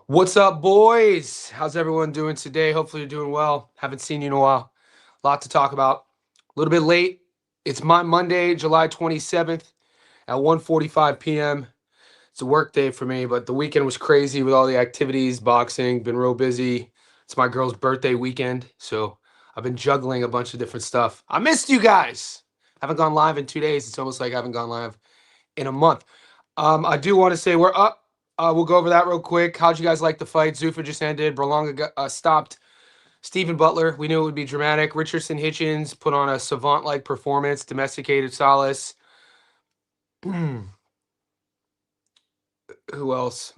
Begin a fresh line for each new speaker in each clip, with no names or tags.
What's up, boys? How's everyone doing today? Hopefully, you're doing well. Haven't seen you in a while. A lot to talk about. A little bit late. It's my Monday, July 27th at 1:45 p.m. It's a work day for me, but the weekend was crazy with all the activities, boxing, been real busy. It's my girl's birthday weekend, so I've been juggling a bunch of different stuff. I missed you guys. Haven't gone live in 2 days. It's almost like I haven't gone live in a month. I do want to say we're up. We'll go over that real quick. How'd you guys like the fight? Zuffa just ended. Berlanga stopped Stephen Butler. We knew it would be dramatic. Richardson Hitchens put on a savant-like performance. Domesticated Salas. Who else?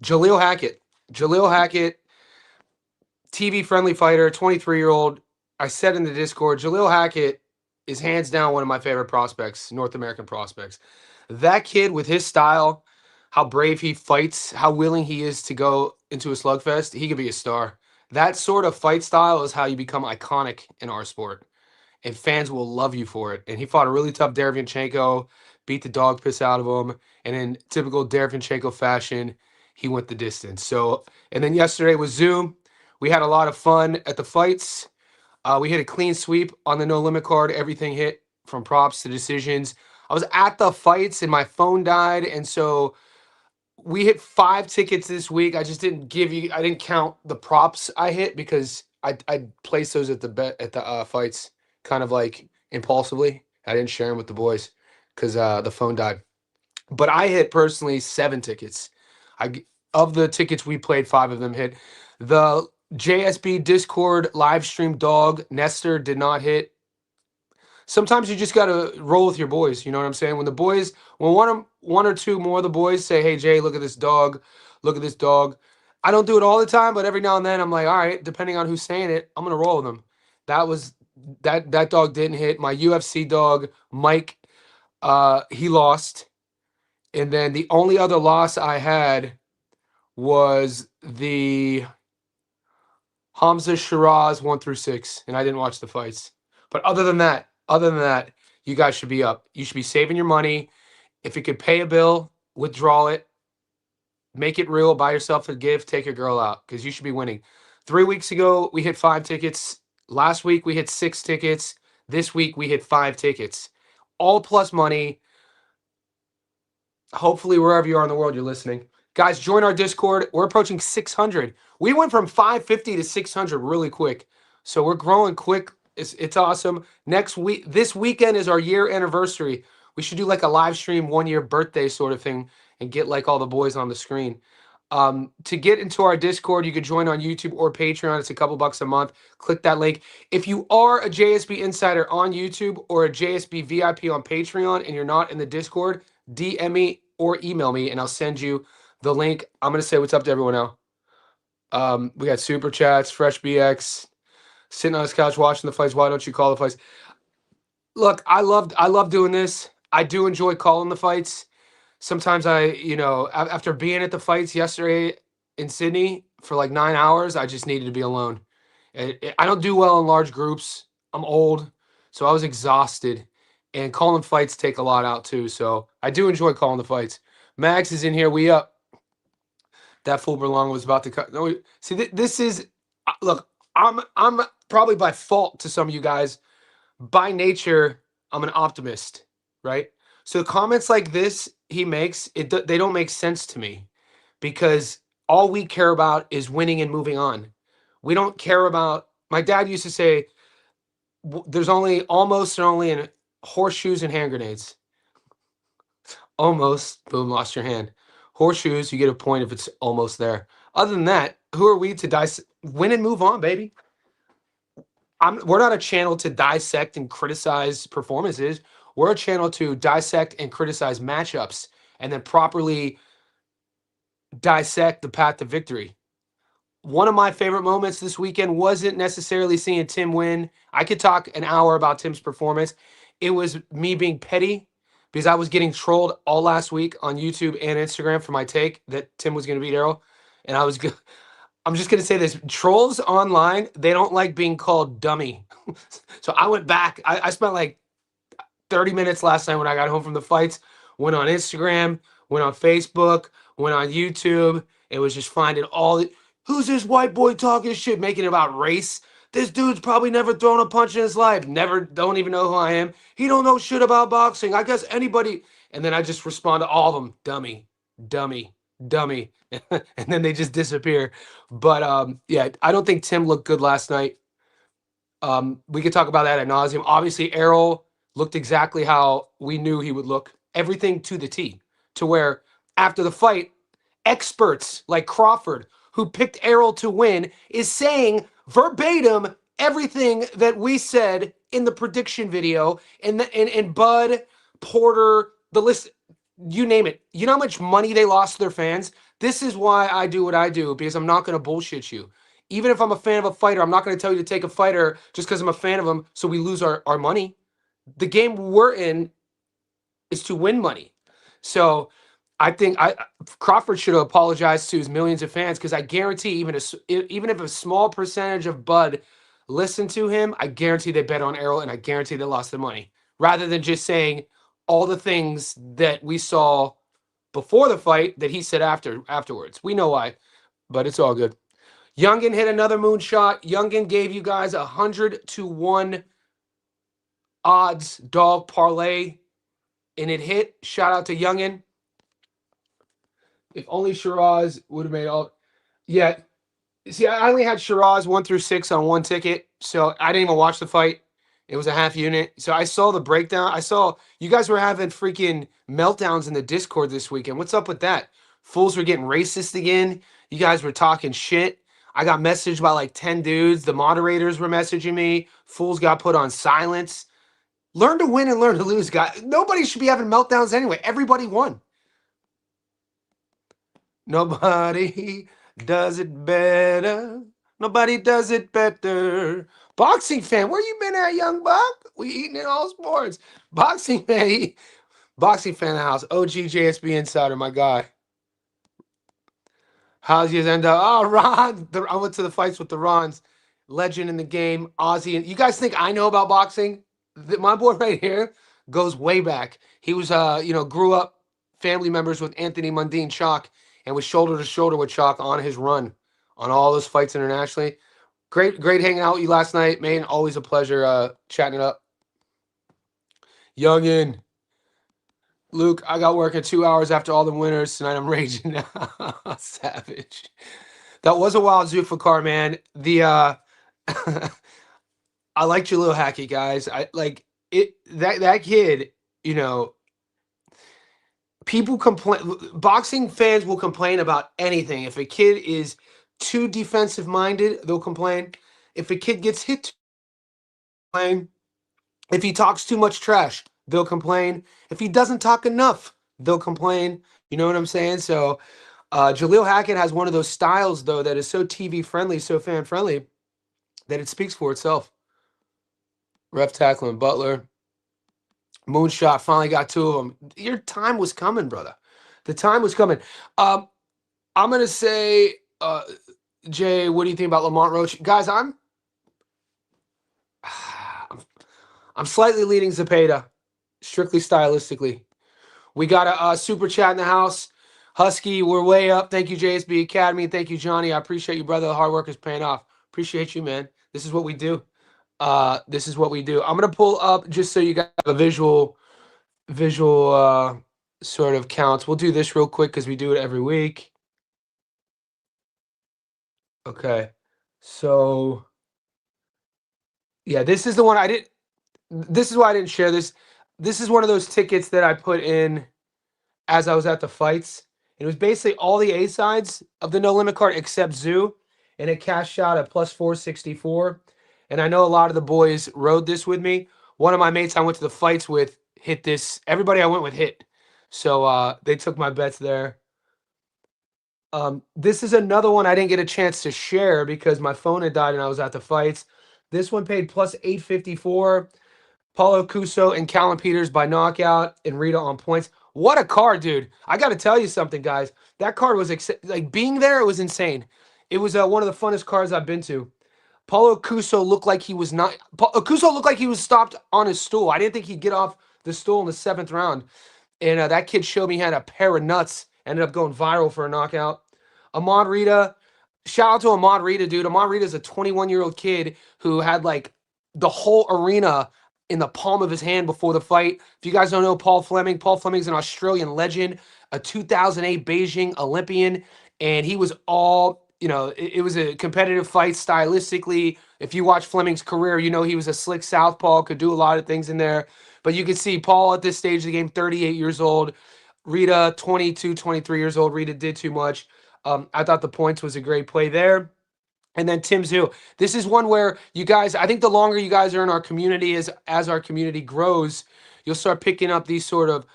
Jaleel Hackett. Jaleel Hackett, TV-friendly fighter, 23-year-old. I said in the Discord, Jaleel Hackett is hands down one of my favorite prospects, North American prospects. That kid with his style, how brave he fights, how willing he is to go into a slugfest, he could be a star. That sort of fight style is how you become iconic in our sport, and fans will love you for it. And he fought a really tough Derevyanchenko, beat the dog piss out of him, and in typical Derevyanchenko fashion, he went the distance. So, and then yesterday was Zoom. We had a lot of fun at the fights. We hit a clean sweep on the no limit card. Everything hit from props to decisions. I was at the fights and my phone died, and so we hit 5 tickets this week. I just didn't I didn't count the props I hit because I placed those at the fights kind of like impulsively. I didn't share them with the boys because the phone died. But I hit personally 7 tickets. Of the tickets we played, 5 of them hit. The JSB Discord live stream dog Nestor did not hit. Sometimes you just gotta roll with your boys. You know what I'm saying? When one or two more of the boys say, "Hey Jay, look at this dog, look at this dog." I don't do it all the time, but every now and then I'm like, all right, depending on who's saying it, I'm gonna roll with them. That was that dog didn't hit. My UFC dog, Mike, he lost. And then the only other loss I had was the Hamza Shiraz 1 through 6, and I didn't watch the fights. But other than that, you guys should be up. You should be saving your money. If you could pay a bill, withdraw it, make it real, buy yourself a gift, take your girl out because you should be winning. 3 weeks ago, we hit 5 tickets. Last week, we hit 6 tickets. This week, we hit 5 tickets. All plus money. Hopefully, wherever you are in the world, you're listening. Guys, join our Discord. We're approaching 600. We went from 550 to 600 really quick. So we're growing quick. It's awesome. This weekend is our year anniversary. We should do like a live stream 1 year birthday sort of thing and get like all the boys on the screen. To get into our Discord, you could join on YouTube or Patreon. It's a couple bucks a month. Click that link. If you are a JSB Insider on YouTube or a JSB VIP on Patreon and you're not in the Discord, DM me or email me and I'll send you the link. I'm going to say what's up to everyone now. We got super chats, Fresh BX, sitting on his couch watching the fights. Why don't you call the fights? Look, I love doing this. I do enjoy calling the fights. Sometimes after being at the fights yesterday in Sydney for like 9 hours, I just needed to be alone. I don't do well in large groups. I'm old, so I was exhausted. And calling fights take a lot out too. So I do enjoy calling the fights. Max is in here. We up. That fool Berlong was about to cut. No, see, this is look. I'm probably by fault to some of you guys. By nature, I'm an optimist, right? So comments like this he makes, they don't make sense to me because all we care about is winning and moving on. We don't care about. My dad used to say, "There's only almost and only in horseshoes and hand grenades." Almost, boom, lost your hand. Horseshoes, you get a point if it's almost there. Other than that, who are we to win and move on, baby? We're not a channel to dissect and criticize performances. We're a channel to dissect and criticize matchups and then properly dissect the path to victory. One of my favorite moments this weekend wasn't necessarily seeing Tim win. I could talk an hour about Tim's performance. It was me being petty because I was getting trolled all last week on YouTube and Instagram for my take that Tim was going to beat Errol. And I'm just going to say this. Trolls online, they don't like being called dummy. So I went back. I spent like 30 minutes last night when I got home from the fights went on Instagram, went on Facebook, went on YouTube, and was just finding all the, who's this white boy talking shit, making it about race. This dude's probably never thrown a punch in his life. Never, don't even know who I am. He don't know shit about boxing. I guess anybody. And then I just respond to all of them, dummy, dummy, dummy. And then they just disappear. But yeah, I don't think Tim looked good last night. We could talk about that ad nauseum. Obviously, Errol looked exactly how we knew he would look. Everything to the T, to where after the fight, experts like Crawford, who picked Errol to win, is saying verbatim everything that we said in the prediction video. And Bud, Porter, the list, you name it. You know how much money they lost to their fans? This is why I do what I do, because I'm not going to bullshit you. Even if I'm a fan of a fighter, I'm not going to tell you to take a fighter just because I'm a fan of him so we lose our money. The game we're in is to win money. So I think Crawford should have apologized to his millions of fans, because I guarantee even if a small percentage of Bud listened to him, I guarantee they bet on Errol, and I guarantee they lost their money. Rather than just saying all the things that we saw before the fight that he said afterwards. We know why, but it's all good. Youngin hit another moonshot. Youngin gave you guys 100-1 odds dog parlay, and it hit. Shout out to Youngin. If only Shiraz would have made all. Yeah. See, I only had Shiraz 1 through 6 on one ticket, so I didn't even watch the fight. It was a half unit. So I saw the breakdown. I saw you guys were having freaking meltdowns in the Discord this weekend. What's up with that? Fools were getting racist again. You guys were talking shit. I got messaged by like 10 dudes. The moderators were messaging me. Fools got put on silence. Learn to win and learn to lose, guys. Nobody should be having meltdowns anyway. Everybody won. Nobody does it better. Nobody does it better. Boxing fan, where you been at, young buck? We eating in all sports. Boxing fan, boxing fan in the house. OG JSB Insider, my guy. How's yours end up? Oh, Ron. I went to the fights with the Rons. Legend in the game. Ozzy. You guys think I know about boxing? My boy right here goes way back. He was, grew up family members with Anthony Mundine Chalk, and was shoulder to shoulder with Chalk on his run on all those fights internationally. Great hanging out with you last night, man. Always a pleasure chatting it up. Youngin. Luke, I got work in 2 hours after all the winners. Tonight I'm raging now. Savage. That was a wild Zuffa car, man. The I like Jalil Hackett, guys. I like it. That kid, people complain. Boxing fans will complain about anything. If a kid is too defensive minded, they'll complain. If a kid gets hit, complain. If he talks too much trash, they'll complain. If he doesn't talk enough, they'll complain. You know what I'm saying? So Jalil Hackett has one of those styles, though, that is so TV friendly, so fan friendly, that it speaks for itself. Ref tackling Butler. Moonshot finally got 2 of them. Your time was coming, brother. The time was coming. I'm going to say, Jay, what do you think about Lamont Roach? Guys, I'm slightly leading Zepeda, strictly stylistically. We got a super chat in the house. Husky, we're way up. Thank you, JSB Academy. Thank you, Johnny. I appreciate you, brother. The hard work is paying off. Appreciate you, man. This is what we do. This is what we do. I'm going to pull up just so you got a visual sort of counts. We'll do this real quick because we do it every week. Okay. So, yeah, this is the one I didn't. This is why I didn't share this. This is one of those tickets that I put in as I was at the fights. It was basically all the A sides of the No Limit card except Tszyu, and it cashed out at plus 464. And I know a lot of the boys rode this with me. One of my mates I went to the fights with hit this. Everybody I went with hit. So they took my bets there. This is another one I didn't get a chance to share because my phone had died and I was at the fights. This one paid plus 854. Paulo Cuso and Callum Peters by knockout, and Rita on points. What a card, dude. I got to tell you something, guys. That card was, like, being there, it was insane. It was one of the funnest cards I've been to. Paulo Cuso looked like he was not... Cuso looked like he was stopped on his stool. I didn't think he'd get off the stool in the 7th round. And that kid showed me he had a pair of nuts. Ended up going viral for a knockout. Ahmad Rita, shout out to Ahmad Rita, dude. Ahmad Rita is a 21-year-old kid who had like the whole arena in the palm of his hand before the fight. If you guys don't know Paul Fleming's an Australian legend, a 2008 Beijing Olympian, and he was all, it was a competitive fight stylistically. If you watch Fleming's career, you know he was a slick southpaw, could do a lot of things in there. But you can see Paul at this stage of the game, 38 years old. Rita, 22, 23 years old. Rita did too much. I thought the points was a great play there. And then Tszyu. This is one where you guys, I think the longer you guys are in our community, as our community grows, you'll start picking up these sort of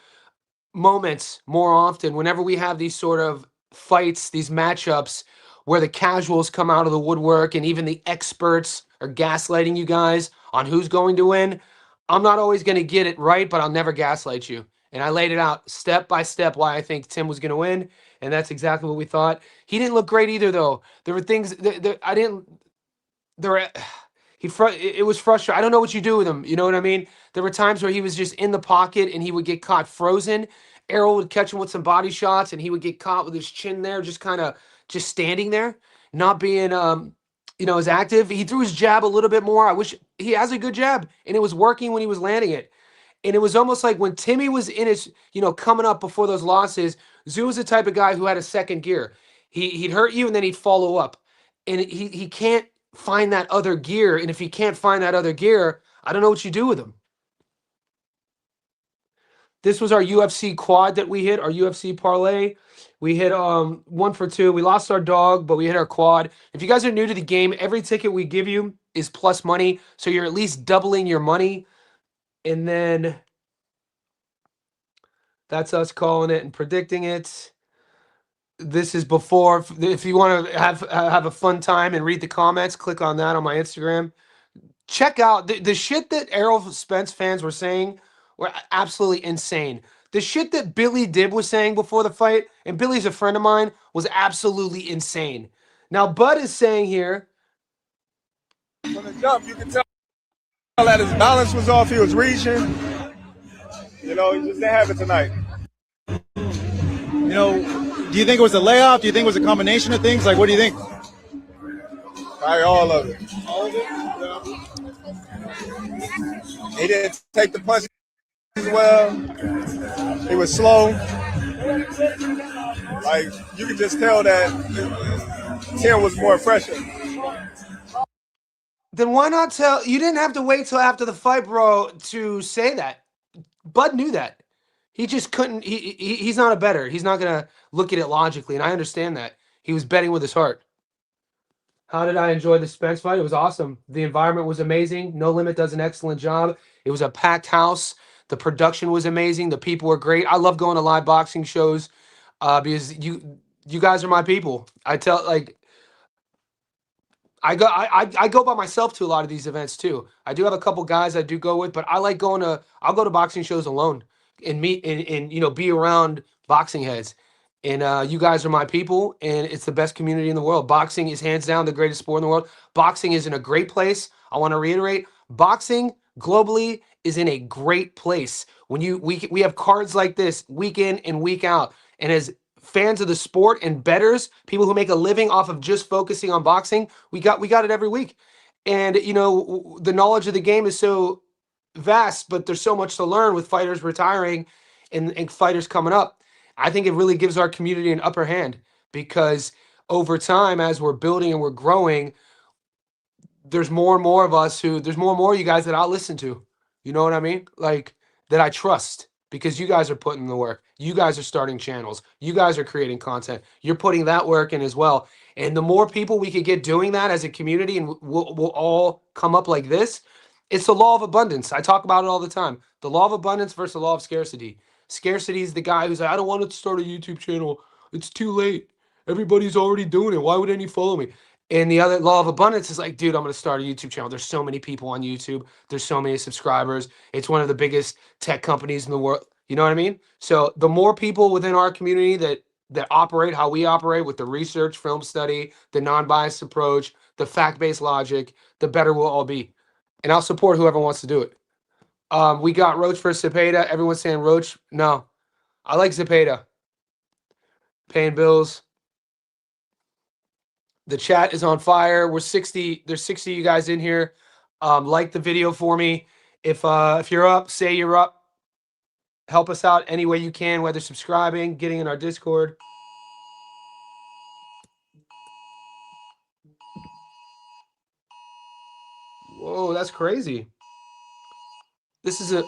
moments more often. Whenever we have these sort of fights, these matchups where the casuals come out of the woodwork and even the experts are gaslighting you guys on who's going to win, I'm not always going to get it right, but I'll never gaslight you. And I laid it out step by step why I think Tim was going to win, and that's exactly what we thought. He didn't look great either, though. There were things that I didn't. There were. It was frustrating. I don't know what you do with him. You know what I mean? There were times where he was just in the pocket and he would get caught frozen. Errol would catch him with some body shots and he would get caught with his chin there, just standing there, not being as active. He threw his jab a little bit more. I wish he has a good jab and it was working when he was landing it. And it was almost like when Timmy was in his, coming up before those losses, Zoo was the type of guy who had a second gear. He'd hurt you and then he'd follow up. And he can't find that other gear. And if he can't find that other gear, I don't know what you do with him. This was our UFC quad that we hit, our UFC parlay. We hit 1 for 2. We lost our dog, but we hit our quad. If you guys are new to the game, every ticket we give you is plus money. So you're at least doubling your money. And then that's us calling it and predicting it. This is before. If you want to have a fun time and read the comments, click on that on my Instagram. Check out the shit that Errol Spence fans were saying were absolutely insane. The shit that Billy Dib was saying before the fight, and Billy's a friend of mine, was absolutely insane. Now Bud is saying here.
From the jump, you can tell that his balance was off. He was reaching. He just didn't have it tonight.
Do you think it was a layoff? Do you think it was a combination of things? Like, what do you think?
Probably all of it. All of it? Yeah. He didn't take the punches well. He was slow. Like, you could just tell that Tim was more fresher.
Then why not tell? You didn't have to wait till after the fight, bro, to say that. Bud knew that. He just couldn't. He's not a bettor. He's not gonna look at it logically, and I understand that. He was betting with his heart. How did I enjoy the Spence fight? It was awesome. The environment was amazing. No Limit does an excellent job. It was a packed house. The production was amazing. The people were great. I love going to live boxing shows because you guys are my people. I go by myself to a lot of these events too. I do have a couple guys I do go with, but I like I'll go to boxing shows alone and meet and be around boxing heads. And you guys are my people, and it's the best community in the world. Boxing is hands down the greatest sport in the world. Boxing is in a great place. I want to reiterate, boxing globally is in a great place. When we have cards like this week in and week out, and as fans of the sport and bettors, people who make a living off of just focusing on boxing, we got it every week. And the knowledge of the game is so vast, but there's so much to learn with fighters retiring and fighters coming up. I think it really gives our community an upper hand because over time, as we're building and we're growing, there's more and more of us there's more and more of you guys that I'll listen to. You know what I mean? Like, that I trust because you guys are putting in the work. You guys are starting channels. You guys are creating content. You're putting that work in as well. And the more people we could get doing that as a community and we'll all come up like this, it's the law of abundance. I talk about it all the time. The law of abundance versus the law of scarcity. Scarcity is the guy who's like, I don't want to start a YouTube channel. It's too late. Everybody's already doing it. Why would any follow me? And the other law of abundance is like, dude, I'm going to start a YouTube channel. There's so many people on YouTube. There's so many subscribers. It's one of the biggest tech companies in the world. You know what I mean? So the more people within our community that operate how we operate with the research, film study, the non-biased approach, the fact-based logic, the better we'll all be. And I'll support whoever wants to do it. We got Roach versus Cepeda. Everyone's saying Roach. No. I like Zepeda. Paying bills. The chat is on fire. We're 60. There's 60 of you guys in here. Like the video for me. If you're up, say you're up. Help us out any way you can, whether subscribing, getting in our Discord. Whoa, that's crazy. This is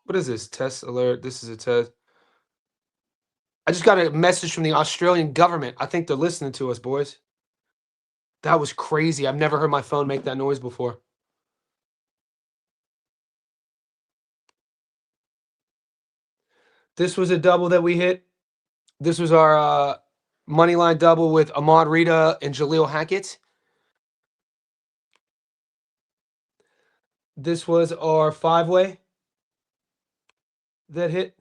what is this? Test alert. This is a test. I just got a message from the Australian government. I think they're listening to us, boys. That was crazy. I've never heard my phone make that noise before. This was a double that we hit. This was our money line double with Ahmad Rita and Jaleel Hackett. This was our 5-way that hit.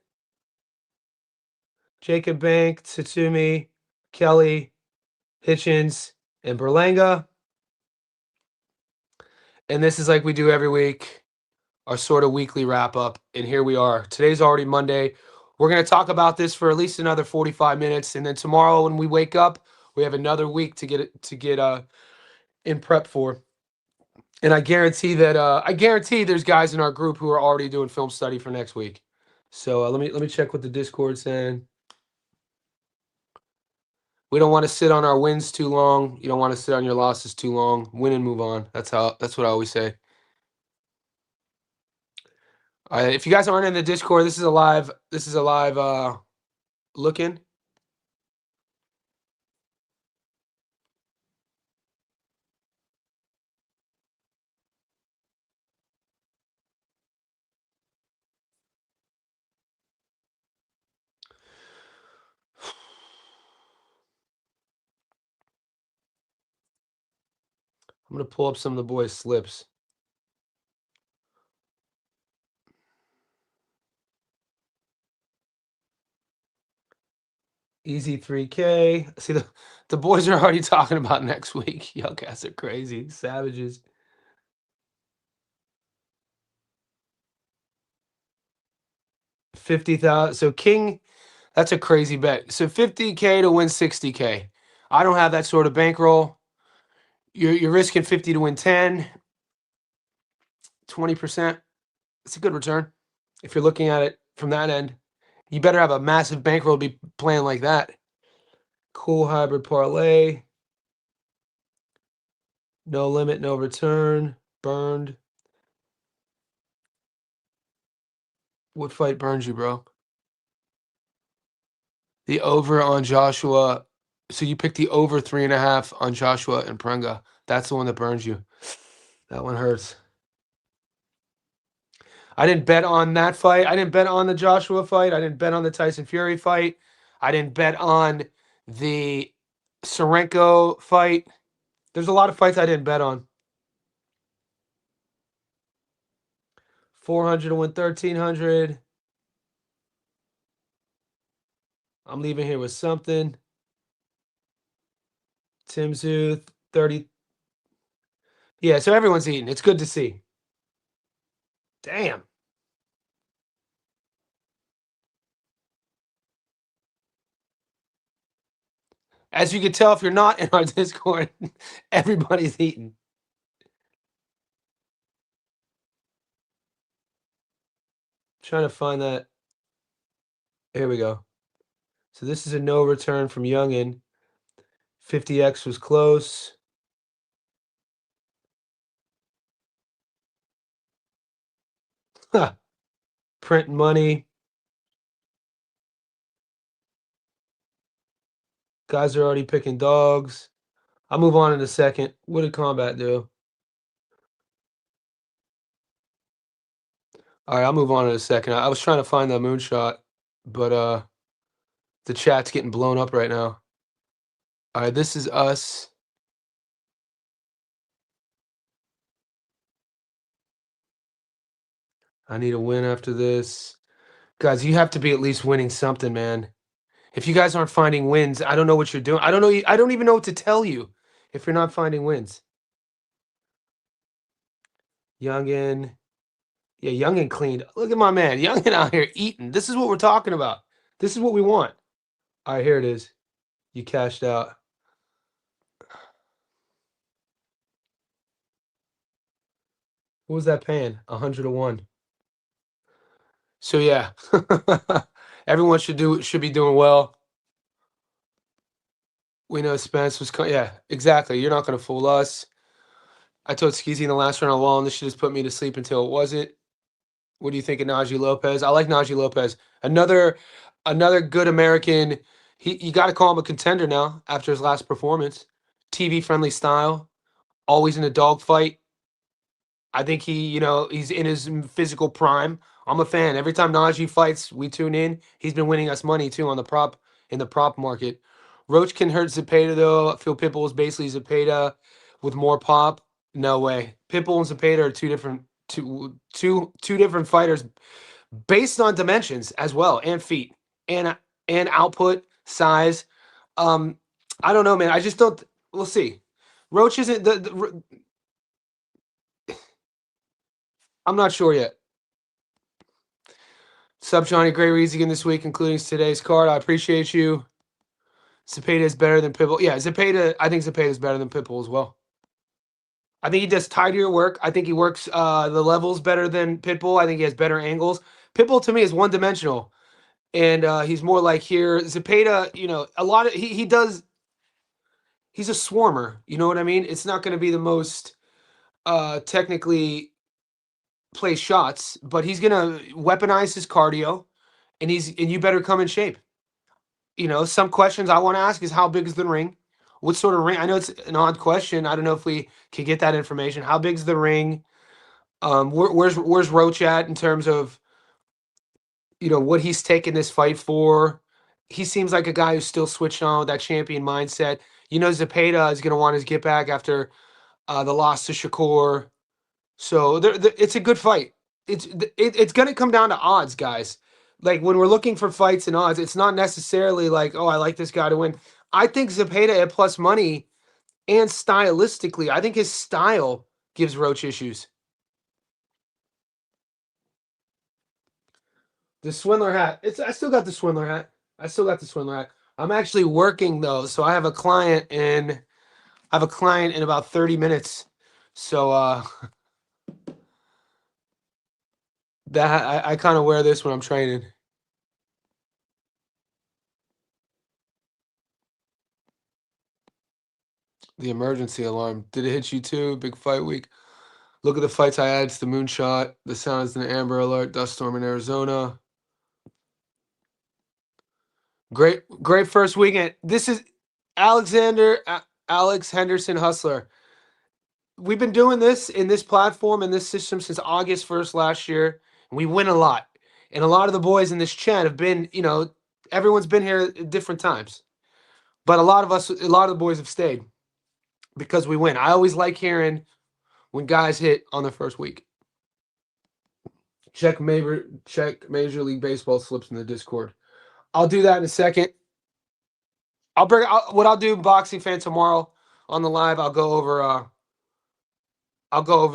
Jacob Bank, Tszyu, Kelly, Hitchens, and Berlanga. And this is like we do every week, our sort of weekly wrap up. And here we are. Today's already Monday. We're going to talk about this for at least another 45 minutes. And then tomorrow when we wake up, we have another week to get in prep for. And I guarantee there's guys in our group who are already doing film study for next week. So let me check what the Discord's saying. We don't want to sit on our wins too long. You don't want to sit on your losses too long. Win and move on. That's what I always say. All right, if you guys aren't in the Discord, this is a live look-in. I'm going to pull up some of the boys' slips. Easy 3K. See, the boys are already talking about next week. Y'all guys are crazy. Savages. $50,000. So King, that's a crazy bet. So $50K to win $60K. I don't have that sort of bankroll. You're risking 50 to win 10. 20%. It's a good return if you're looking at it from that end. You better have a massive bankroll to be playing like that. Cool hybrid parlay. No limit, no return. Burned. What fight burns you, bro? The over on Joshua. So you picked the over 3.5 on Joshua and Prenga. That's the one that burns you. That one hurts. I didn't bet on that fight. I didn't bet on the Joshua fight. I didn't bet on the Tyson Fury fight. I didn't bet on the Sorenko fight. There's a lot of fights I didn't bet on. 400 to win 1,300. I'm leaving here with something. Tszyu, 30. Yeah, so everyone's eating. It's good to see. Damn. As you can tell, if you're not in our Discord, everybody's eating. Trying to find that. Here we go. So this is a no return from Youngin. 50X was close. Print money. Guys are already picking dogs. I'll move on in a second. What did Combat do? All right, I'll move on in a second. I was trying to find that moonshot, but the chat's getting blown up right now. All right, this is us. I need a win after this. Guys, you have to be at least winning something, man. If you guys aren't finding wins, I don't know what you're doing. I don't know. I don't even know what to tell you if you're not finding wins. Youngin. Yeah, Youngin cleaned. Look at my man. Youngin out here eating. This is what we're talking about. This is what we want. All right, here it is. You cashed out. What was that paying? 100-1. So yeah, everyone should be doing well. We know Spence was yeah, exactly. You're not gonna fool us. I told Skeezy in the last round alone, this should just put me to sleep until it wasn't. What do you think of Najee Lopez? I like Najee Lopez. Another good American. You got to call him a contender now after his last performance. TV friendly style, always in a dogfight. I think he's in his physical prime. I'm a fan. Every time Najee fights, we tune in. He's been winning us money too on the prop market. Roach can hurt Zepeda though. I feel Pitbull is basically Zepeda with more pop. No way. Pitbull and Zepeda are two different fighters based on dimensions as well and feet and output size. I don't know, man. I just don't. We'll see. Roach isn't I'm not sure yet. Sub Johnny, great reads again this week, including today's card. I appreciate you. Zepeda is better than Pitbull. Yeah, Zepeda. I think Zepeda is better than Pitbull as well. I think he does tidier work. I think he works the levels better than Pitbull. I think he has better angles. Pitbull to me is one dimensional, and he's more like here. Zepeda, a lot of he does. He's a swarmer. You know what I mean? It's not going to be the most technically play shots, but he's going to weaponize his cardio, and you better come in shape. Some questions I want to ask is how big is the ring? What sort of ring? I know it's an odd question. I don't know if we can get that information. How big's the ring? Where's Roach at in terms of what he's taking this fight for? He seems like a guy who's still switched on with that champion mindset. Zepeda is going to want his get back after the loss to Shakur. So it's a good fight. It's going to come down to odds, guys. Like when we're looking for fights and odds, it's not necessarily like, oh, I like this guy to win. I think Zepeda at plus money and stylistically, I think his style gives Roach issues. The Swindler hat. I still got the Swindler hat. I'm actually working though, so I have a client in about 30 minutes. So that I kind of wear this when I'm training. The emergency alarm. Did it hit you too? Big fight week. Look at the fights I had. It's the moonshot. The sound is an Amber Alert. Dust storm in Arizona. Great first weekend. This is Alex Henderson Hustler. We've been doing this in this platform and this system since August 1st last year. And we win a lot. And a lot of the boys in this chat have been, everyone's been here at different times. But a lot of the boys have stayed because we win. I always like hearing when guys hit on the first week. Check Major League Baseball slips in the Discord. I'll do that in a second. What I'll do, boxing fan, tomorrow on the live. I'll go over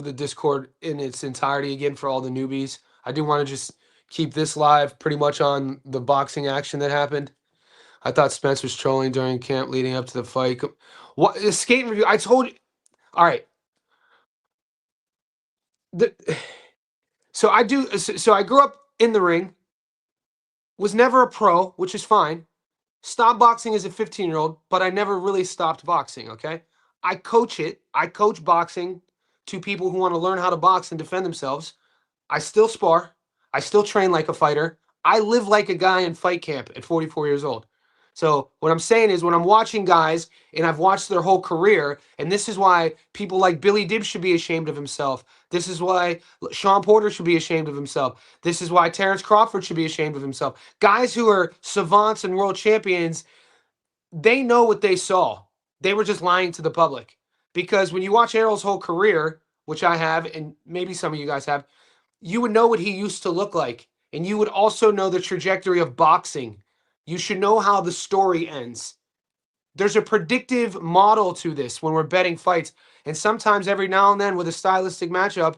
the Discord in its entirety again for all the newbies. I do want to just keep this live pretty much on the boxing action that happened. I thought Spence was trolling during camp leading up to the fight. What the skating review? I told you. All right. So I grew up in the ring. Was never a pro, which is fine. Stopped boxing as a 15-year-old, but I never really stopped boxing, okay? I coach it. I coach boxing to people who want to learn how to box and defend themselves. I still spar. I still train like a fighter. I live like a guy in fight camp at 44 years old. So what I'm saying is when I'm watching guys and I've watched their whole career, and this is why people like Billy Dibb should be ashamed of himself. This is why Sean Porter should be ashamed of himself. This is why Terrence Crawford should be ashamed of himself. Guys who are savants and world champions, they know what they saw. They were just lying to the public. Because when you watch Errol's whole career, which I have, and maybe some of you guys have, you would know what he used to look like. And you would also know the trajectory of boxing. You should know how the story ends. There's a predictive model to this when we're betting fights. And sometimes every now and then with a stylistic matchup,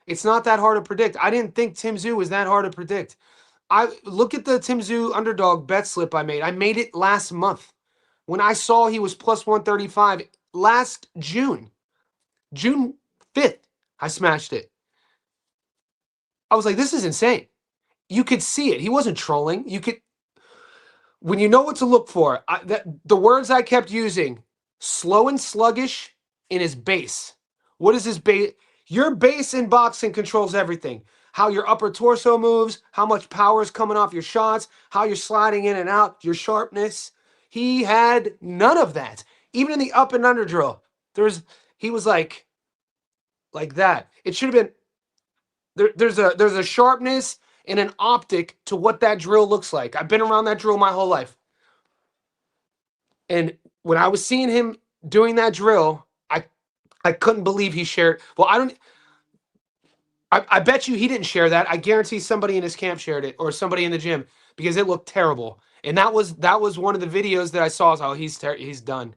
it's not that hard to predict. I didn't think Tszyu was that hard to predict. I look at the Tszyu underdog bet slip I made. I made it last month when I saw he was plus 135 last June 5th. I smashed it. I was like, this is insane. You could see it. He wasn't trolling. You could, when you know what to look for, the words I kept using, slow and sluggish in his base. What is his base? Your base in boxing controls everything. How your upper torso moves, how much power is coming off your shots, how you're sliding in and out, your sharpness. He had none of that. Even in the up and under drill, he was like that. It should have been there's a sharpness and an optic to what that drill looks like. I've been around that drill my whole life. And when I was seeing him doing that drill, I couldn't believe he shared. Well, I bet you he didn't share that. I guarantee somebody in his camp shared it or somebody in the gym because it looked terrible. And that was one of the videos that I saw. Oh, he's done.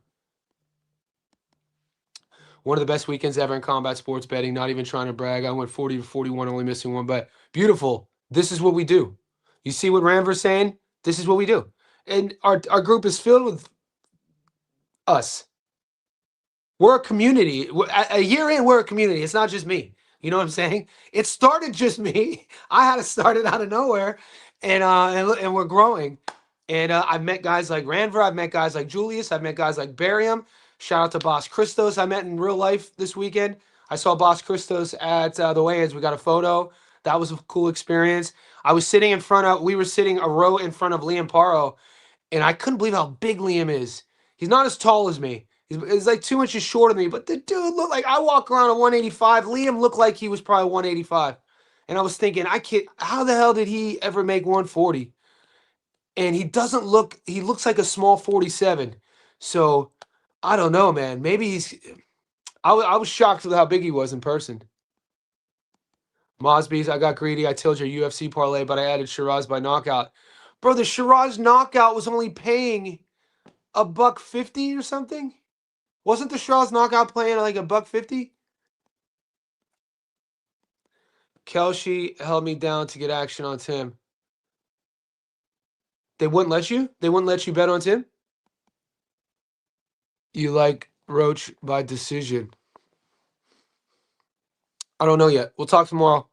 One of the best weekends ever in combat sports betting. Not even trying to brag. I went 40 to 41, only missing one bet. Beautiful. This is what we do. You see what Ranver's saying? This is what we do. And our group is filled with us. We're a community. A year in, we're a community. It's not just me. You know what I'm saying? It started just me. I had to start it out of nowhere, and we're growing. And I've met guys like Ranver. I've met guys like Julius. I've met guys like Barium. Shout out to Boss Christos. I met in real life this weekend. I saw Boss Christos at the weigh-ins. We got a photo. That was a cool experience. We were sitting a row in front of Liam Paro, and I couldn't believe how big Liam is. He's not as tall as me. He's like 2 inches shorter than me, but the dude looked like I walk around at 185. Liam looked like he was probably 185. And I was thinking, how the hell did he ever make 140? And he looks like a small 47. So I don't know, man. Maybe I was shocked with how big he was in person. Mosby's, I got greedy. I told you UFC parlay, but I added Shiraz by knockout. Bro, the Shiraz knockout was only paying $1.50 or something. Wasn't the Shiraz knockout playing like $1.50? Kelshi held me down to get action on Tim. They wouldn't let you? They wouldn't let you bet on Tim? You like Roach by decision. I don't know yet. We'll talk tomorrow.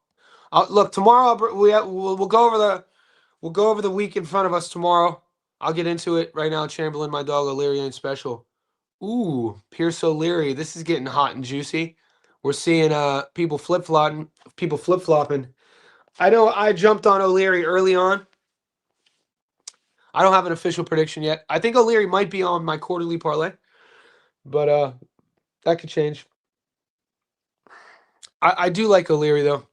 Look, tomorrow we'll go over the week in front of us tomorrow. I'll get into it right now. Chamberlain, my dog, O'Leary ain't special. Ooh, Pierce O'Leary. This is getting hot and juicy. We're seeing people flip-flopping. I know I jumped on O'Leary early on. I don't have an official prediction yet. I think O'Leary might be on my quarterly parlay, but that could change. I do like O'Leary, though.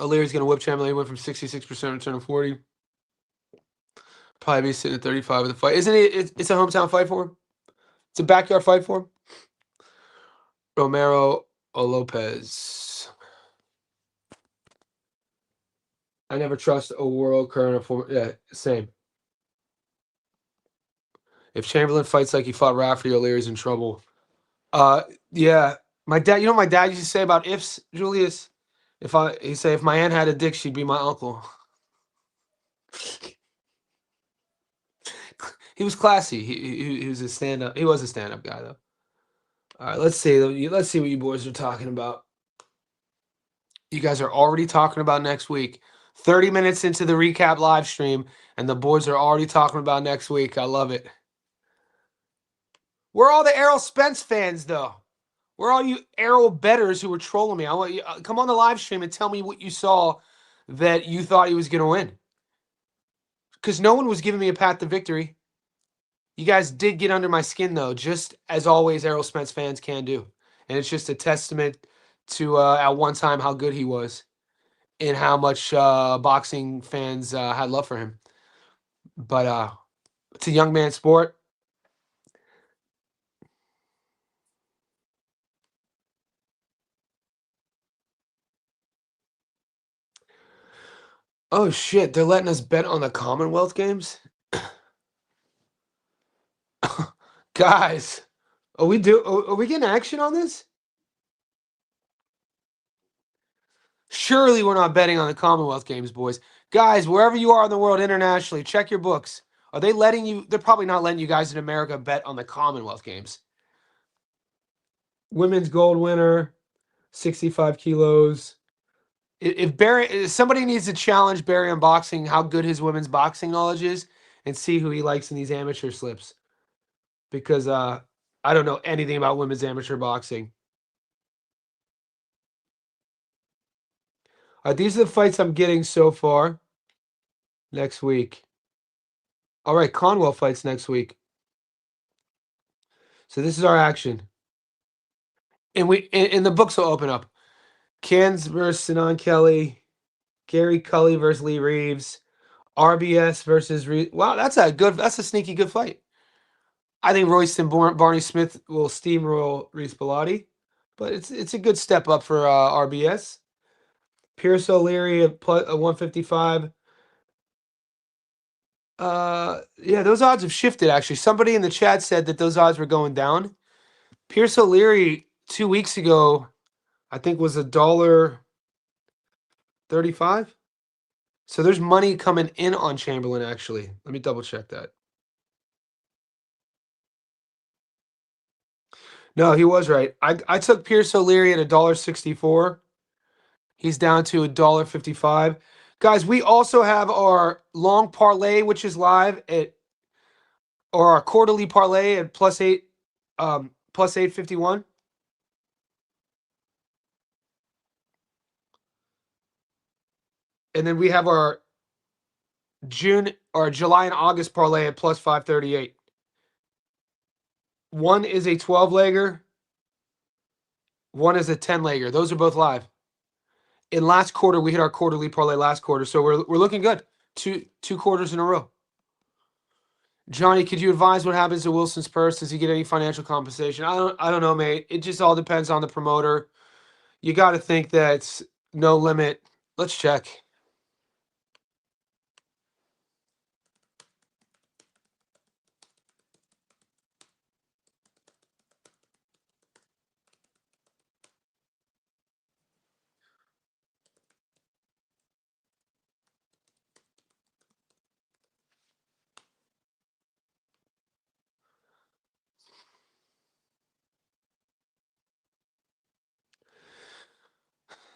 O'Leary's going to whip Chamberlain. He went from 66% return to 40. Probably be sitting at 35 with the fight. Isn't it? It's a hometown fight for him. It's a backyard fight for him. Romero or Lopez. I never trust a world current form. Yeah, same. If Chamberlain fights like he fought Rafferty, O'Leary's in trouble. Yeah. My dad, you know what my dad used to say about ifs, Julius? He'd say if my aunt had a dick, she'd be my uncle. He was classy. He was a stand-up. He was a stand-up guy, though. All right, let's see what you boys are talking about. You guys are already talking about next week. 30 minutes into the recap live stream, and the boys are already talking about next week. I love it. Where are all the Errol Spence fans, though? Where are all you Errol bettors who were trolling me? I want you come on the live stream and tell me what you saw that you thought he was going to win. Because no one was giving me a path to victory. You guys did get under my skin, though, just as always Errol Spence fans can do. And it's just a testament to, at one time, how good he was and how much boxing fans had love for him. But it's a young man's sport. Oh, shit. They're letting us bet on the Commonwealth Games? Guys, are we getting action on this? Surely we're not betting on the Commonwealth Games, boys. Guys, wherever you are in the world internationally, check your books. Are they letting you? They're probably not letting you guys in America bet on the Commonwealth Games. Women's gold winner, 65 kilos. If somebody needs to challenge Barry on boxing, how good his women's boxing knowledge is, and see who he likes in these amateur slips, because I don't know anything about women's amateur boxing. These are the fights I'm getting so far. Next week. All right, Conwell fights next week. So this is our action, and the books will open up. Cans versus Sinan Kelly, Gary Cully versus Lee Reeves, RBS versus wow, that's a sneaky good fight. I think Royston Barney Smith will steamroll Reese Bellotti, but it's a good step up for RBS. Pierce O'Leary at 155. Yeah, those odds have shifted actually. Somebody in the chat said that those odds were going down. Pierce O'Leary 2 weeks ago, I think, was $1.35. So there's money coming in on Chamberlain, actually. Let me double check that. No, he was right. I took Pierce O'Leary at $1.64. He's down to $1.55. Guys, we also have our long parlay, which is live or our quarterly parlay at plus 851. And then we have our June or July and August parlay at plus 538. One is a 12-legger. One is a 10-legger. Those are both live. In last quarter, we hit our quarterly parlay last quarter, so we're looking good. Two quarters in a row. Johnny, could you advise what happens to Wilson's purse? Does he get any financial compensation? I don't know, mate. It just all depends on the promoter. You got to think that's no limit. Let's check.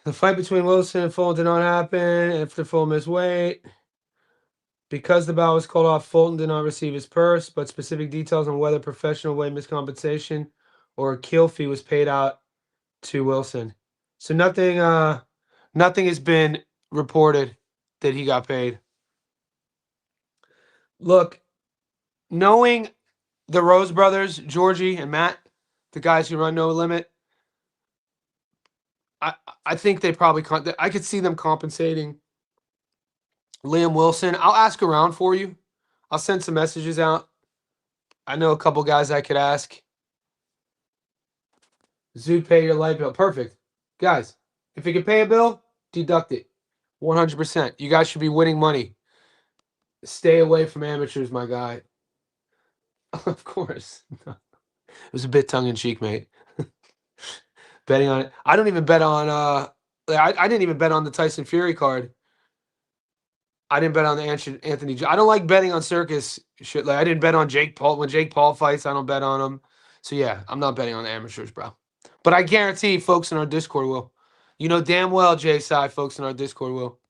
The fight between Wilson and Fulton did not happen after Fulton missed weight. Because the bout was called off, Fulton did not receive his purse, but specific details on whether professional weight miscompensation or a kill fee was paid out to Wilson. So nothing has been reported that he got paid. Look, knowing the Rose brothers, Georgie and Matt, the guys who run No Limit, I think they probably I could see them compensating Liam Wilson. I'll ask around for you. I'll send some messages out. I know a couple guys I could ask. Zoot, pay your light bill. Perfect. Guys, if you can pay a bill, deduct it. 100%. You guys should be winning money. Stay away from amateurs, my guy. Of course. It was a bit tongue-in-cheek, mate. Betting on it. I don't even bet on I didn't even bet on the Tyson Fury card. I didn't bet on the Anthony. I don't like betting on circus shit. Like I didn't bet on Jake Paul. When Jake Paul fights, I don't bet on him. So yeah, I'm not betting on the amateurs, bro. But I guarantee folks in our Discord will. You know damn well, J-Side, folks in our Discord will.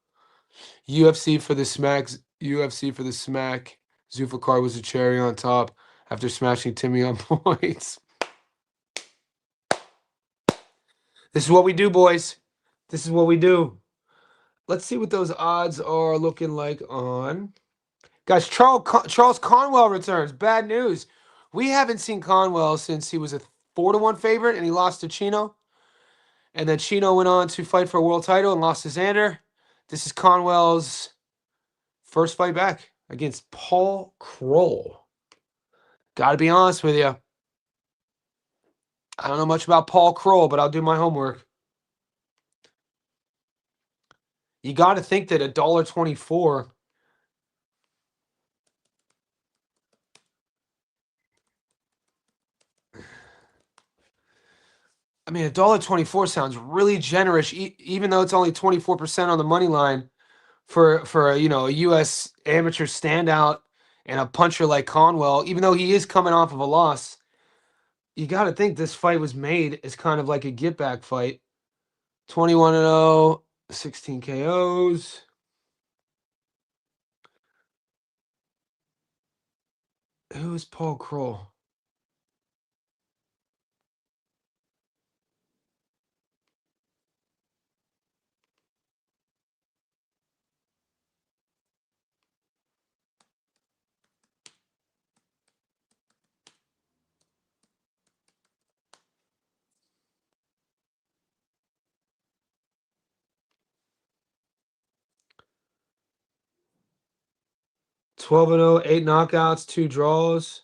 UFC for the smack. UFC for the smack. Zuffa card was a cherry on top after smashing Timmy on points. This is what we do, boys. This is what we do. Let's see what those odds are looking like on. Guys, Charles Conwell returns. Bad news. We haven't seen Conwell since he was a 4-1 favorite and he lost to Chino. And then Chino went on to fight for a world title and lost to Xander. This is Conwell's first fight back against Paul Kroll. Got to be honest with you. I don't know much about Paul Kroll, but I'll do my homework. You got to think that $1.24. I mean, $1.24 sounds really generous, even though it's only 24% on the money line for a, a U.S. amateur standout and a puncher like Conwell, even though he is coming off of a loss. You got to think this fight was made as kind of like a get back fight. 21-0, 16 KOs. Who is Paul Kroll? Twelve and 0, 8 knockouts, 2 draws.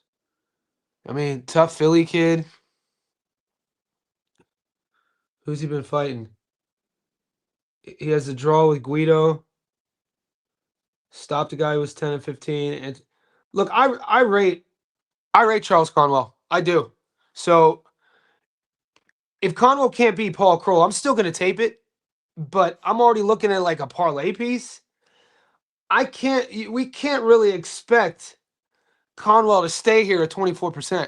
I mean, tough Philly kid. Who's he been fighting? He has a draw with Guido. Stopped a guy who was 10 and 15. And look, I rate Charles Conwell. I do. So if Conwell can't beat Paul Kroll, I'm still gonna tape it, but I'm already looking at like a parlay piece. We can't really expect Conwell to stay here at 24%.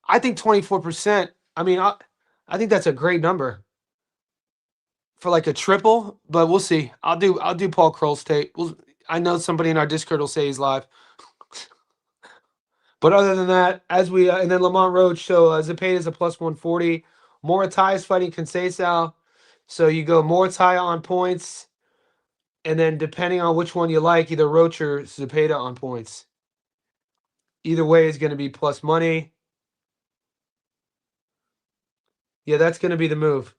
I think 24%, I think that's a great number for like a triple, but we'll see. I'll do Paul Kroll's tape. I know somebody in our Discord will say he's live. But other than that, and then Lamont Roach, so Zepeda is a plus 140. Moratai is fighting Conceição. So you go Moratai on points, and then depending on which one you like, either Roach or Zepeda on points. Either way is going to be plus money. Yeah, that's going to be the move.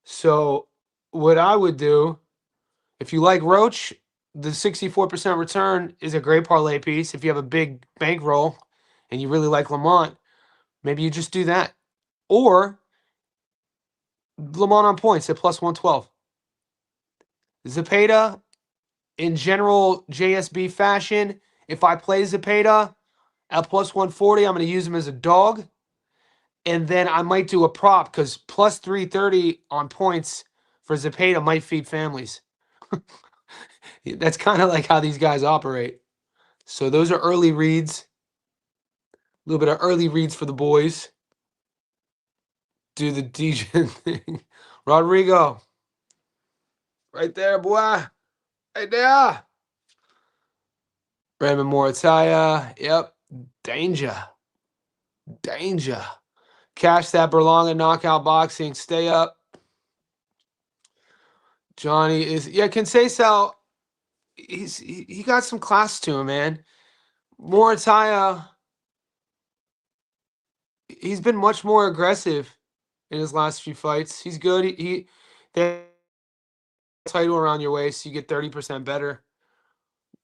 So what I would do, if you like Roach, the 64% return is a great parlay piece. If you have a big bankroll and you really like Lamont, maybe you just do that. Or Lamont on points at plus 112. Zepeda, in general JSB fashion, if I play Zepeda at plus 140, I'm going to use him as a dog. And then I might do a prop because plus 330 on points for Zepeda might feed families. That's kind of like how these guys operate. So those are early reads. A little bit of early reads for the boys. Do the DJ thing. Rodrigo. Right there, boy. Right there. Raymond Morataya. Yep. Danger. Cash that Berlanga knockout boxing. Stay up. Johnny is Conceição. He got some class to him, man. Morataya, he's been much more aggressive in his last few fights. He's good. They title around your waist, you get 30% better.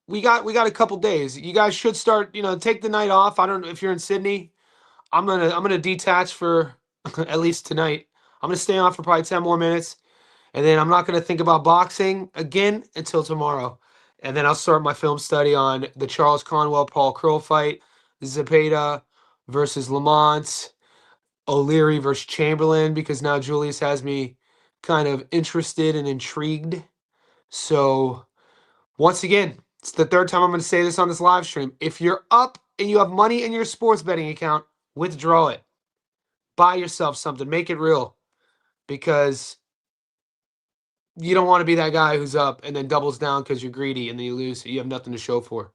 We got a couple days. You guys should start, take the night off. I don't know if you're in Sydney. I'm gonna detach for at least tonight. I'm gonna stay on for probably 10 more minutes. And then I'm not gonna think about boxing again until tomorrow. And then I'll start my film study on the Charles Conwell Paul Kroll fight, Zepeda versus Lamont, O'Leary versus Chamberlain, because now Julius has me kind of interested and intrigued. So once again, it's the third time I'm going to say this on this live stream. If you're up and you have money in your sports betting account, withdraw it. Buy yourself something. Make it real. Because you don't want to be that guy who's up and then doubles down because you're greedy and then you lose. So you have nothing to show for.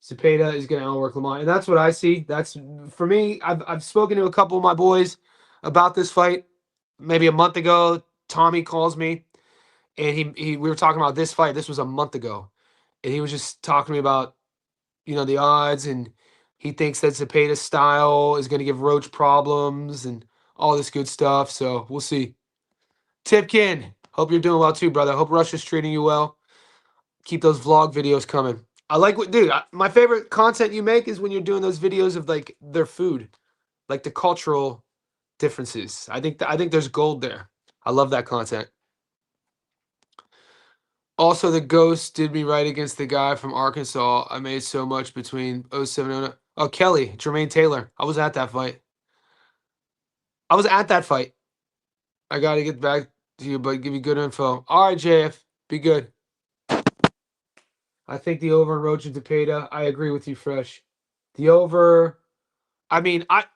Zepeda is going to outwork Lamont. And that's what I see. That's, for me, I've spoken to a couple of my boys about this fight. Maybe a month ago, Tommy calls me. And we were talking about this fight. This was a month ago. And he was just talking to me about, the odds. And he thinks that Zepeda's style is going to give Roach problems and all this good stuff. So we'll see. Tipkin, hope you're doing well too, brother. Hope Russia's treating you well. Keep those vlog videos coming. I like my favorite content you make is when you're doing those videos of like their food, like the cultural differences. I think there's gold there. I love that content. Also, the ghost did me right against the guy from Arkansas. I made so much between 07 and 09. Oh, Kelly, Jermaine Taylor. I was at that fight. I got to get back to you, but give you good info. All right, JF. Be good. I think the over in Roach and Tapeta. I agree with you, Fresh. The over. I mean, I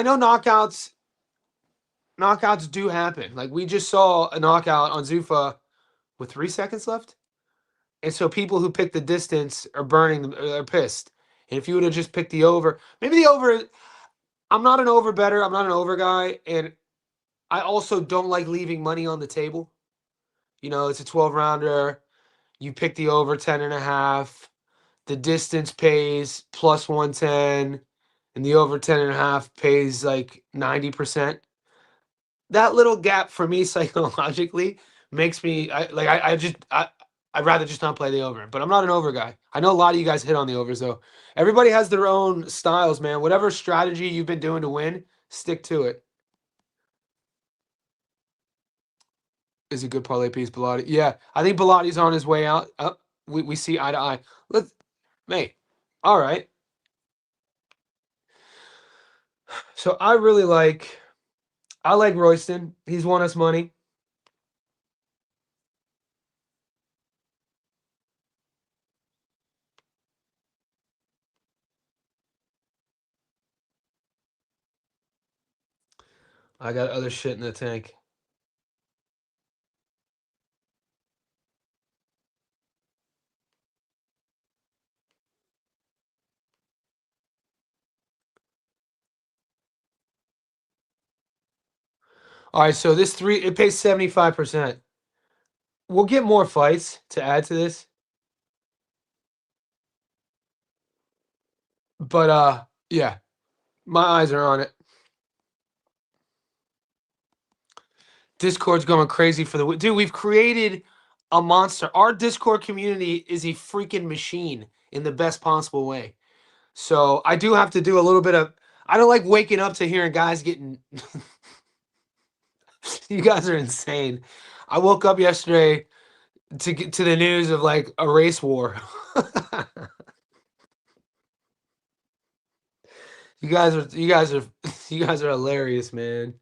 know knockouts do happen. Like we just saw a knockout on Zuffa with 3 seconds left. And so people who pick the distance are burning them, are pissed. And if you would have just picked the over, maybe the over. I'm not an over better. I'm not an over guy, and I also don't like leaving money on the table. You know, it's a 12 rounder. You pick the over 10.5. The distance pays plus 110, and the over 10.5 pays like 90%. That little gap for me psychologically makes me I'd rather just not play the over. But I'm not an over guy. I know a lot of you guys hit on the overs though. Everybody has their own styles, man. Whatever strategy you've been doing to win, stick to it. Is a good parlay piece, Bilotti. Yeah, I think Bilotti's on his way out. We see eye to eye. Let's, mate. All right. So I like Royston. He's won us money. I got other shit in the tank. All right, so this it pays 75%. We'll get more fights to add to this. But yeah, my eyes are on it. Discord's going crazy for the dude. We've created a monster. Our Discord community is a freaking machine in the best possible way. So I do have to do a little bit of. I don't like waking up to hearing guys getting. You guys are insane. I woke up yesterday to get to the news of like a race war. You guys are hilarious, man.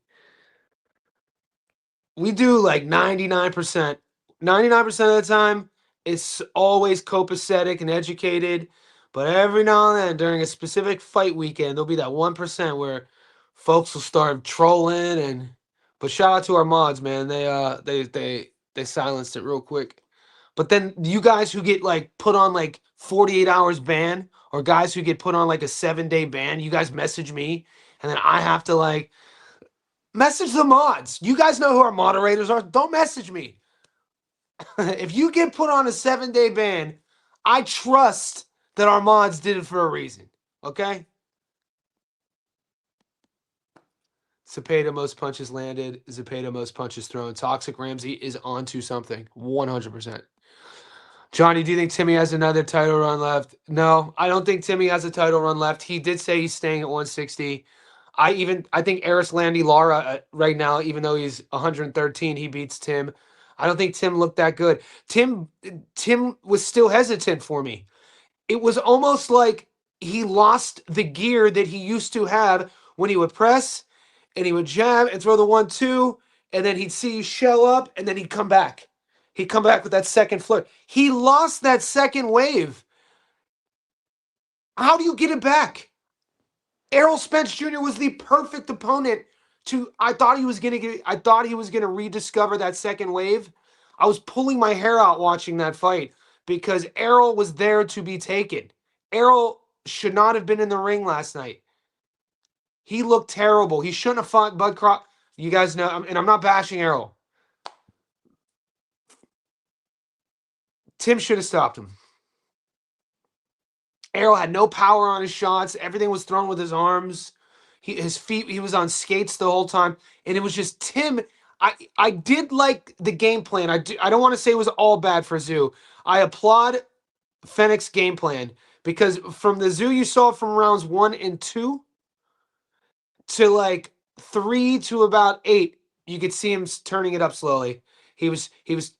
We do like 99%. 99% of the time, it's always copacetic and educated. But every now and then, during a specific fight weekend, there'll be that 1% where folks will start trolling and. But shout out to our mods, man. They silenced it real quick. But then you guys who get like put on like 48 hours ban, or guys who get put on like a 7-day ban, you guys message me, and then I have to like message the mods. You guys know who our moderators are. Don't message me. If you get put on a 7-day ban, I trust that our mods did it for a reason. Okay? Zepeda most punches landed. Zepeda most punches thrown. Toxic Ramsey is onto something. 100%. Johnny, do you think Timmy has another title run left? No, I don't think Timmy has a title run left. He did say he's staying at 160. I think Eris Landy Lara right now, even though he's 113, he beats Tim. I don't think Tim looked that good. Tim was still hesitant for me. It was almost like he lost the gear that he used to have when he would press and he would jab and throw the 1-2, and then he'd see you shell up, and then he'd come back. He'd come back with that second flirt. He lost that second wave. How do you get it back? Errol Spence Jr. was the perfect opponent to. I thought he was gonna rediscover that second wave. I was pulling my hair out watching that fight because Errol was there to be taken. Errol should not have been in the ring last night. He looked terrible. He shouldn't have fought Bud Crawford. You guys know, and I'm not bashing Errol. Tim should have stopped him. Errol had no power on his shots. Everything was thrown with his arms. His feet, he was on skates the whole time. And it was just Tim. I did like the game plan. I don't want to say it was all bad for Tszyu. I applaud Fennec's game plan because from the Tszyu you saw from rounds 1 and 2 to like 3 to about 8, you could see him turning it up slowly. He was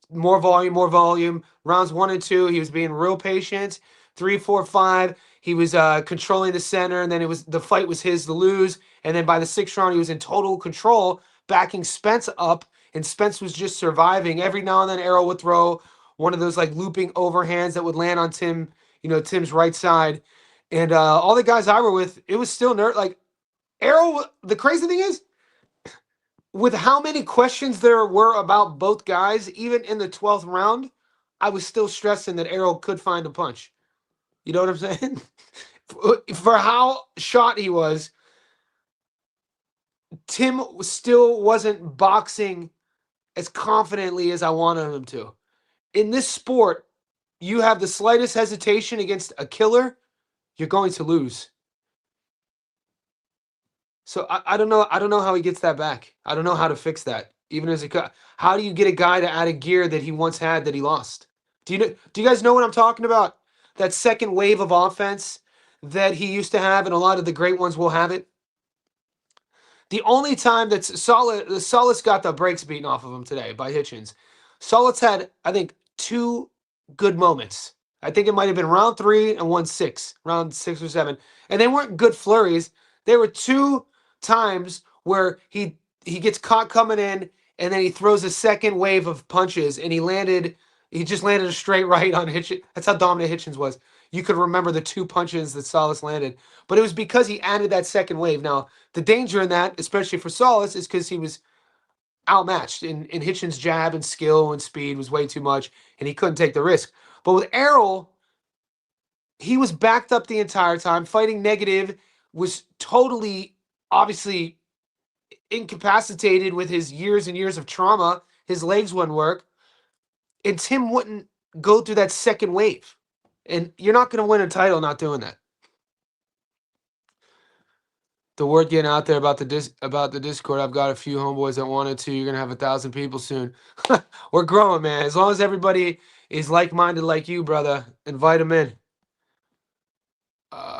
more volume. Rounds 1 and 2, he was being real patient. 3, 4, 5, he was controlling the center, and then the fight was his to lose. And then by the 6th round, he was in total control, backing Spence up and Spence was just surviving. Every now and then, Errol would throw one of those like looping overhands that would land on Tim, Tim's right side. And all the guys I were with, it was still like Errol. The crazy thing is, with how many questions there were about both guys, even in the 12th round, I was still stressing that Errol could find a punch. You know what I'm saying? For how shot he was, Tim still wasn't boxing as confidently as I wanted him to. In this sport, you have the slightest hesitation against a killer, you're going to lose. So I don't know. I don't know how he gets that back. I don't know how to fix that. Even as how do you get a guy to add a gear that he once had that he lost? Do you guys know what I'm talking about? That second wave of offense that he used to have, and a lot of the great ones will have it. The only time that's Solid's got the brakes beaten off of him today by Hitchens. Solid's had, I think, two good moments. I think it might have been round 3 and round 6 or 7. And they weren't good flurries. They were two times where he gets caught coming in and then he throws a second wave of punches and he just landed a straight right on Hitchens. That's how dominant Hitchens was. You could remember the two punches that Solis landed. But it was because he added that second wave. Now, the danger in that, especially for Solis, is because he was outmatched. In Hitchens' jab and skill and speed was way too much, and he couldn't take the risk. But with Errol, he was backed up the entire time. Fighting negative, was totally, obviously, incapacitated with his years and years of trauma. His legs wouldn't work. And Tim wouldn't go through that second wave. And you're not going to win a title not doing that. The word getting out there about the Discord. I've got a few homeboys that wanted to. You're gonna have 1,000 people soon. We're growing, man. As long as everybody is like-minded like you, brother, invite them in.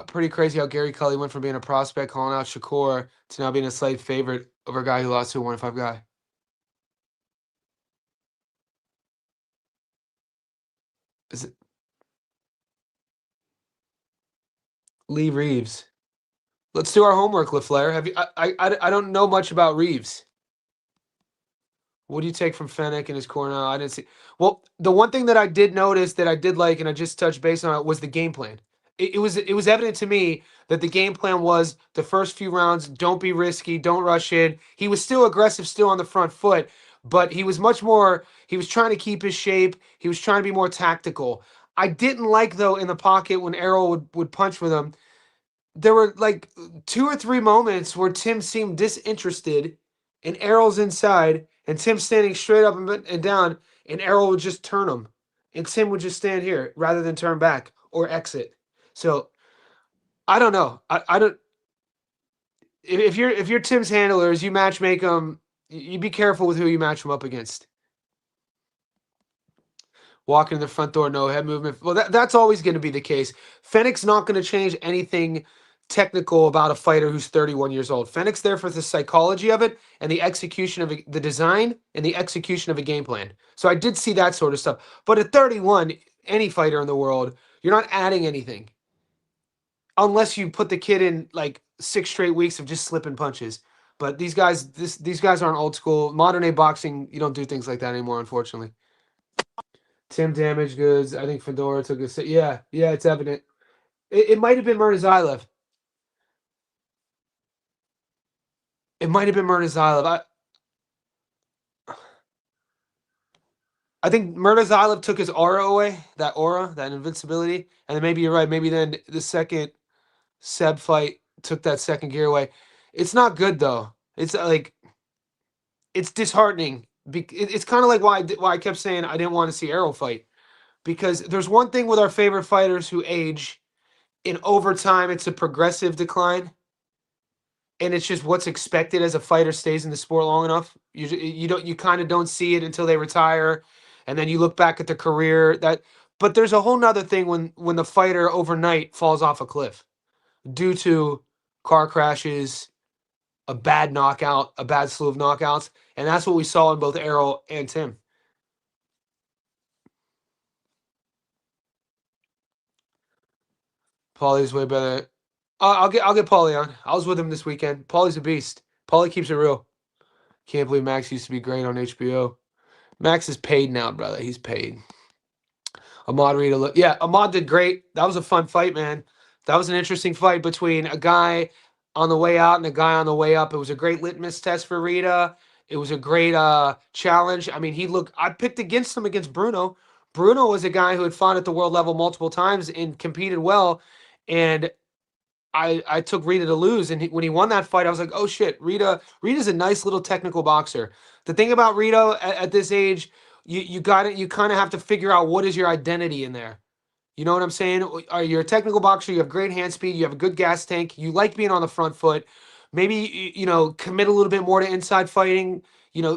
Pretty crazy how Gary Cully went from being a prospect calling out Shakur to now being a slight favorite over a guy who lost to a 1-5 guy. Is it Lee Reeves? Let's do our homework, LaFleur. Have you? I don't know much about Reeves. What do you take from Fennec and his corner? I didn't see. Well, the one thing that I did notice that I did like, and I just touched base on it, was the game plan. It was evident to me that the game plan was the first few rounds, don't be risky, don't rush in. He was still aggressive, still on the front foot, but he was much more. He was trying to keep his shape. He was trying to be more tactical. I didn't like though in the pocket when Errol would punch with him. There were like 2 or 3 moments where Tim seemed disinterested, and Errol's inside, and Tim standing straight up and down, and Errol would just turn him, and Tim would just stand here rather than turn back or exit. So I don't know. I don't. If you're Tim's handlers, you match make them. You be careful with who you match them up against. Walking in the front door, no head movement. Well, that's always going to be the case. Fennec's not going to change anything technical about a fighter who's 31 years old. Fennec's there for the psychology of it and the execution of the design and the execution of a game plan. So I did see that sort of stuff. But at 31, any fighter in the world, you're not adding anything. Unless you put the kid in like 6 straight weeks of just slipping punches. But these guys aren't old school. Modern day boxing, you don't do things like that anymore, unfortunately. Tim damaged goods. I think Fedora took a... Yeah, it's evident. It might have been Murtazayev. It might have been Murtazayev. I think Murtazayev took his aura away, that invincibility. And then maybe you're right. Maybe then the second Seb fight took that second gear away. It's not good, though. It's like... It's disheartening. It's kind of like why I kept saying I didn't want to see Errol fight. Because there's one thing with our favorite fighters who age, in overtime, it's a progressive decline. And it's just what's expected as a fighter stays in the sport long enough. You kind of don't see it until they retire, and then you look back at their career. But there's a whole nother thing when the fighter overnight falls off a cliff due to car crashes, a bad knockout, a bad slew of knockouts, and that's what we saw in both Errol and Tim. Paulie's way better. I'll get Paulie on. I was with him this weekend. Paulie's a beast. Paulie keeps it real. Can't believe Max used to be great on HBO. Max is paid now, brother. He's paid. Ahmad Rita, yeah, Ahmad did great. That was a fun fight, man. That was an interesting fight between a guy on the way out and a guy on the way up. It was a great litmus test for Rita. It was a great challenge. I mean, I picked against him against Bruno. Bruno was a guy who had fought at the world level multiple times and competed well. And I took Rita to lose, and when he won that fight, I was like, oh shit, Rita's a nice little technical boxer. The thing about Rita at this age, you kind of have to figure out what is your identity in there. You know what I'm saying? You're a technical boxer. You have great hand speed. You have a good gas tank. You like being on the front foot. Maybe commit a little bit more to inside fighting.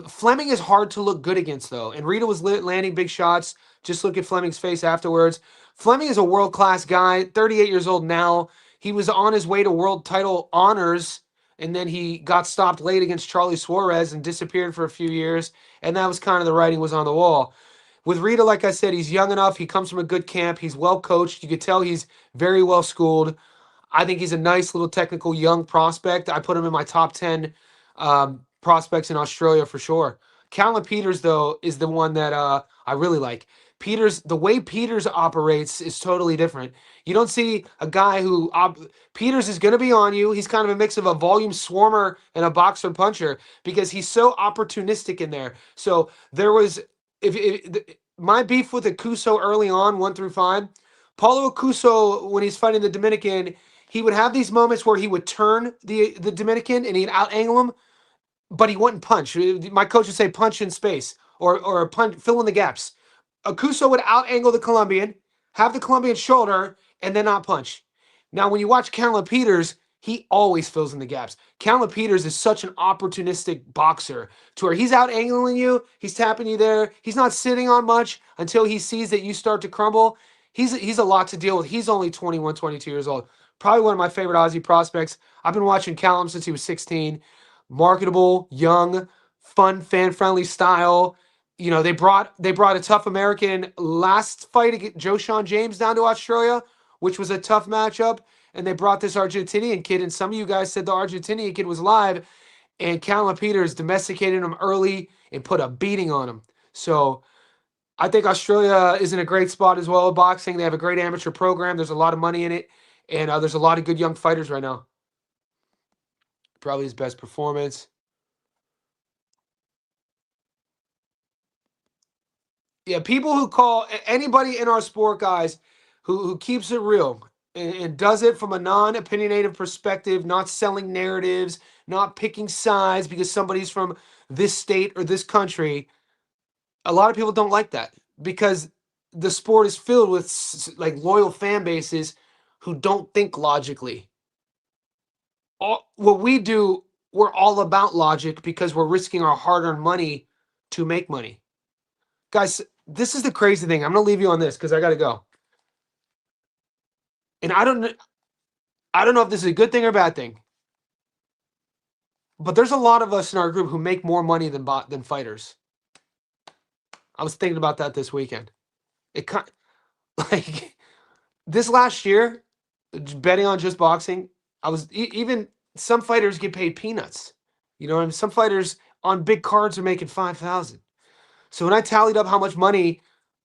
Fleming is hard to look good against though, and Rita was landing big shots. Just look at Fleming's face afterwards. Fleming is a world class guy. 38 years old now. He was on his way to world title honors, and then he got stopped late against Charlie Suarez and disappeared for a few years. And that was kind of the writing was on the wall. With Rita, like I said, he's young enough. He comes from a good camp. He's well coached. You could tell he's very well schooled. I think he's a nice little technical young prospect. I put him in my top 10 prospects in Australia for sure. Callum Peters, though, is the one that I really like. The way Peters operates is totally different. You don't see a guy who Peters is going to be on you. He's kind of a mix of a volume swarmer and a boxer puncher because he's so opportunistic in there. So there was my beef with Akuso early on, 1 through 5. Paulo Akuso, when he's fighting the Dominican, he would have these moments where he would turn the Dominican and he'd out angle him, but he wouldn't punch. My coach would say punch in space or punch, fill in the gaps. Akuso would out angle the Colombian, have the Colombian shoulder, and then not punch. Now, when you watch Callum Peters, he always fills in the gaps. Callum Peters is such an opportunistic boxer to where he's out angling you, he's tapping you there. He's not sitting on much until he sees that you start to crumble. He's a lot to deal with. He's only 21, 22 years old. Probably one of my favorite Aussie prospects. I've been watching Callum since he was 16. Marketable, young, fun, fan-friendly style. They brought a tough American last fight against Joe Sean James down to Australia, which was a tough matchup. And they brought this Argentinian kid, and some of you guys said the Argentinian kid was live, and Callum Peters domesticated him early and put a beating on him. So I think Australia is in a great spot as well in boxing. They have a great amateur program. There's a lot of money in it, and there's a lot of good young fighters right now. Probably his best performance. Yeah, people who call anybody in our sport, guys, who keeps it real and does it from a non-opinionated perspective, not selling narratives, not picking sides because somebody's from this state or this country. A lot of people don't like that because the sport is filled with like loyal fan bases who don't think logically. What we do, we're all about logic because we're risking our hard-earned money to make money. Guys, this is the crazy thing. I'm going to leave you on this because I got to go. And I don't know if this is a good thing or a bad thing. But there's a lot of us in our group who make more money than fighters. I was thinking about that this weekend. Like this last year, betting on just boxing, I was even some fighters get paid peanuts. And some fighters on big cards are making $5,000. So when I tallied up how much money,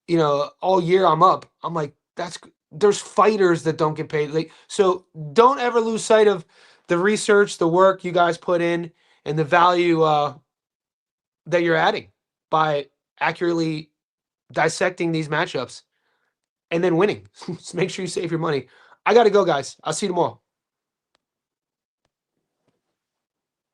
all year I'm up, I'm like, there's fighters that don't get paid. So don't ever lose sight of the research, the work you guys put in, and the value that you're adding by accurately dissecting these matchups and then winning. So make sure you save your money. I got to go, guys. I'll see you tomorrow.